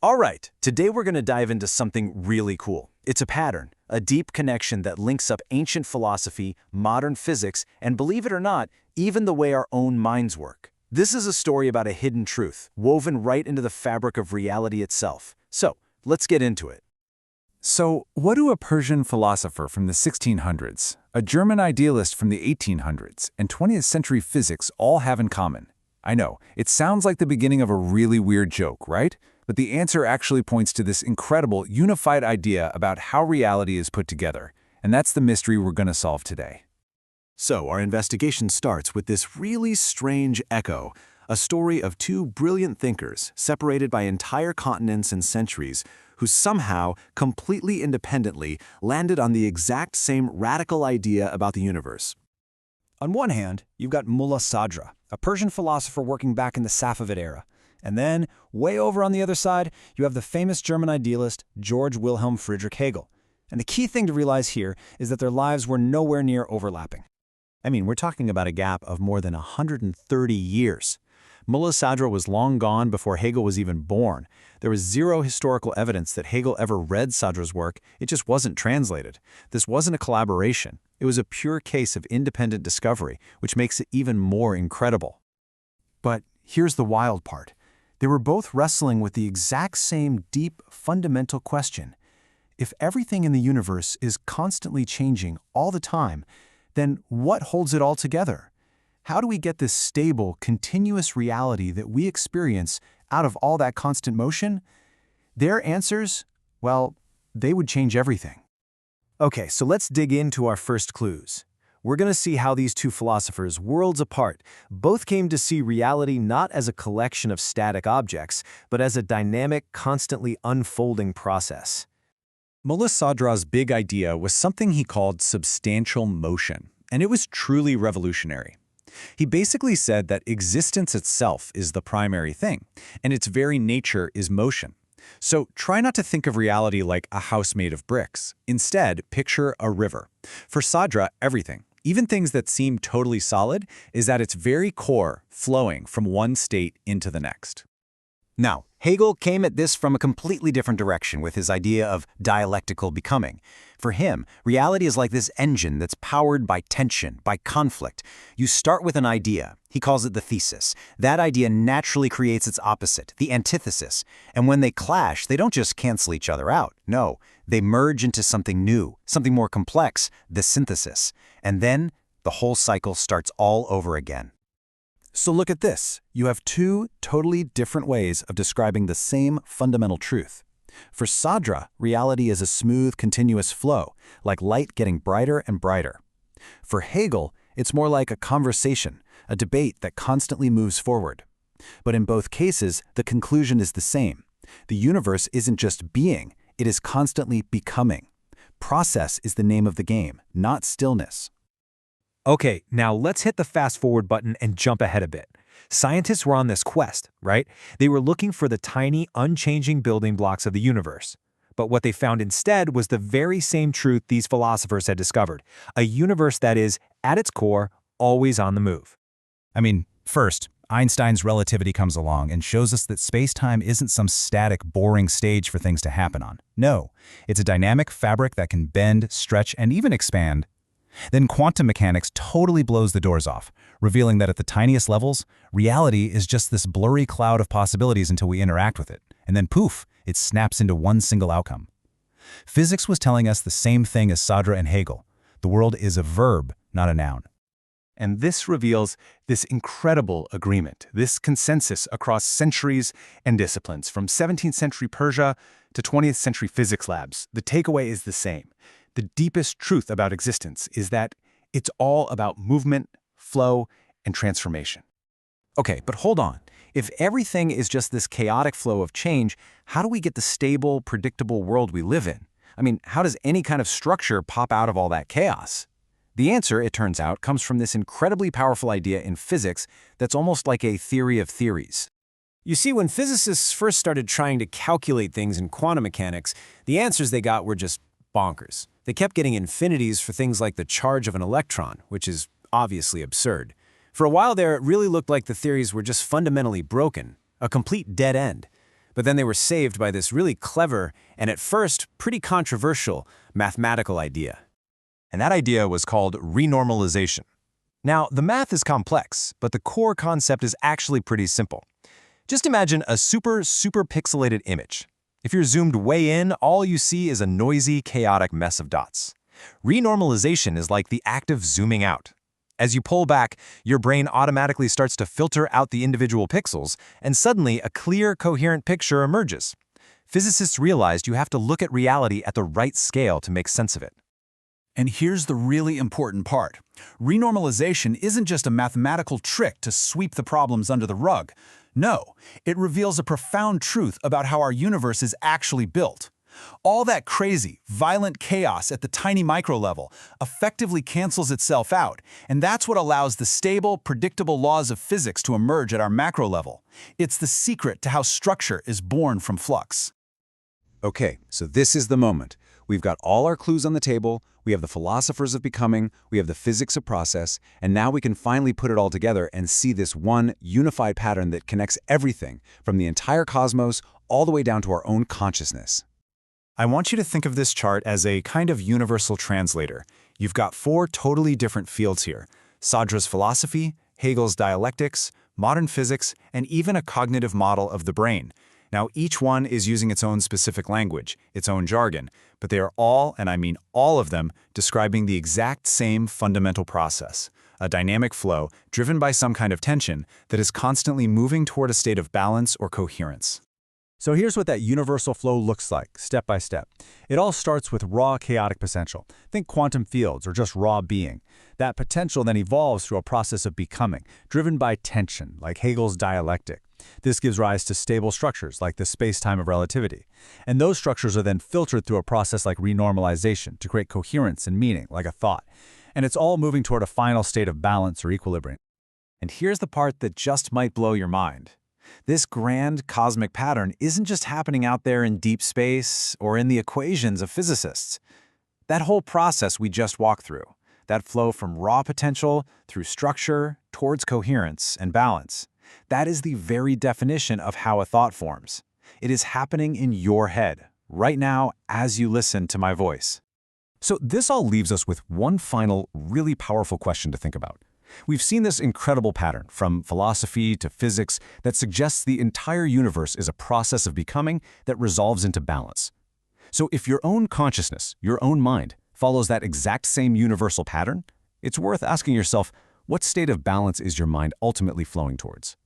All right, today we're going to dive into something really cool. It's a pattern, a deep connection that links up ancient philosophy, modern physics, and believe it or not, even the way our own minds work. This is a story about a hidden truth, woven right into the fabric of reality itself. So, let's get into it. So, what do a Persian philosopher from the 1600s, a German idealist from the 1800s, and 20th century physics all have in common? I know, it sounds like the beginning of a really weird joke, right? But the answer actually points to this incredible, unified idea about how reality is put together. And that's the mystery we're going to solve today. So, our investigation starts with this really strange echo, a story of two brilliant thinkers separated by entire continents and centuries who somehow, completely independently, landed on the exact same radical idea about the universe. On one hand, you've got Mulla Ṣadrā, a Persian philosopher working back in the Safavid era. And then, way over on the other side, you have the famous German idealist Georg Wilhelm Friedrich Hegel. And the key thing to realize here is that their lives were nowhere near overlapping. I mean, we're talking about a gap of more than 130 years. Mulla Ṣadrā was long gone before Hegel was even born. There was zero historical evidence that Hegel ever read Ṣadra's work. It just wasn't translated. This wasn't a collaboration. It was a pure case of independent discovery, which makes it even more incredible. But here's the wild part. They were both wrestling with the exact same deep, fundamental question. If everything in the universe is constantly changing all the time, then what holds it all together? How do we get this stable, continuous reality that we experience out of all that constant motion? Their answers, well, they would change everything. Okay, so let's dig into our first clues. We're going to see how these two philosophers, worlds apart, both came to see reality not as a collection of static objects, but as a dynamic, constantly unfolding process. Mulla Ṣadra's big idea was something he called substantial motion, and it was truly revolutionary. He basically said that existence itself is the primary thing, and its very nature is motion. So try not to think of reality like a house made of bricks. Instead, picture a river. For Ṣadrā, everything, even things that seem totally solid, is at its very core flowing from one state into the next. Now, Hegel came at this from a completely different direction with his idea of dialectical becoming. For him, reality is like this engine that's powered by tension, by conflict. You start with an idea. He calls it the thesis. That idea naturally creates its opposite, the antithesis. And when they clash, they don't just cancel each other out. No, they merge into something new, something more complex, the synthesis. And then the whole cycle starts all over again. So look at this. You have two totally different ways of describing the same fundamental truth. For Ṣadrā, reality is a smooth, continuous flow, like light getting brighter and brighter. For Hegel, it's more like a conversation, a debate that constantly moves forward. But in both cases, the conclusion is the same. The universe isn't just being, it is constantly becoming. Process is the name of the game, not stillness. Okay, now let's hit the fast-forward button and jump ahead a bit. Scientists were on this quest, right? They were looking for the tiny, unchanging building blocks of the universe. But what they found instead was the very same truth these philosophers had discovered, a universe that is, at its core, always on the move. I mean, first, Einstein's relativity comes along and shows us that space-time isn't some static, boring stage for things to happen on. No, it's a dynamic fabric that can bend, stretch, and even expand. Then quantum mechanics totally blows the doors off, revealing that at the tiniest levels, reality is just this blurry cloud of possibilities until we interact with it. And then poof, it snaps into one single outcome. Physics was telling us the same thing as Ṣadrā and Hegel. The world is a verb, not a noun. And this reveals this incredible agreement, this consensus across centuries and disciplines, from 17th century Persia to 20th century physics labs. The takeaway is the same. The deepest truth about existence is that it's all about movement, flow, and transformation. Okay, but hold on. If everything is just this chaotic flow of change, how do we get the stable, predictable world we live in? I mean, how does any kind of structure pop out of all that chaos? The answer, it turns out, comes from this incredibly powerful idea in physics that's almost like a theory of theories. You see, when physicists first started trying to calculate things in quantum mechanics, the answers they got were just bonkers. They kept getting infinities for things like the charge of an electron, which is obviously absurd. For a while there, it really looked like the theories were just fundamentally broken, a complete dead end. But then they were saved by this really clever and at first pretty controversial mathematical idea. And that idea was called renormalization. Now, the math is complex, but the core concept is actually pretty simple. Just imagine a super pixelated image. If you're zoomed way in, all you see is a noisy, chaotic mess of dots. Renormalization is like the act of zooming out. As you pull back, your brain automatically starts to filter out the individual pixels, and suddenly a clear, coherent picture emerges. Physicists realized you have to look at reality at the right scale to make sense of it. And here's the really important part. Renormalization isn't just a mathematical trick to sweep the problems under the rug. No, it reveals a profound truth about how our universe is actually built. All that crazy, violent chaos at the tiny micro level effectively cancels itself out, and that's what allows the stable, predictable laws of physics to emerge at our macro level. It's the secret to how structure is born from flux. Okay, so this is the moment. We've got all our clues on the table, we have the philosophers of becoming, we have the physics of process, and now we can finally put it all together and see this one unified pattern that connects everything, from the entire cosmos all the way down to our own consciousness. I want you to think of this chart as a kind of universal translator. You've got 4 totally different fields here: Ṣadrā's philosophy, Hegel's dialectics, modern physics, and even a cognitive model of the brain. Now, each one is using its own specific language, its own jargon, but they are all, and I mean all of them, describing the exact same fundamental process, a dynamic flow driven by some kind of tension that is constantly moving toward a state of balance or coherence. So here's what that universal flow looks like, step by step. It all starts with raw chaotic potential. Think quantum fields or just raw being. That potential then evolves through a process of becoming, driven by tension, like Hegel's dialectic. This gives rise to stable structures, like the spacetime of relativity. And those structures are then filtered through a process like renormalization to create coherence and meaning, like a thought. And it's all moving toward a final state of balance or equilibrium. And here's the part that just might blow your mind. This grand cosmic pattern isn't just happening out there in deep space or in the equations of physicists. That whole process we just walked through, that flow from raw potential through structure towards coherence and balance, that is the very definition of how a thought forms. It is happening in your head, right now as you listen to my voice. So this all leaves us with one final, really powerful question to think about. We've seen this incredible pattern, from philosophy to physics, that suggests the entire universe is a process of becoming that resolves into balance. So if your own consciousness, your own mind, follows that exact same universal pattern, it's worth asking yourself, what state of balance is your mind ultimately flowing towards?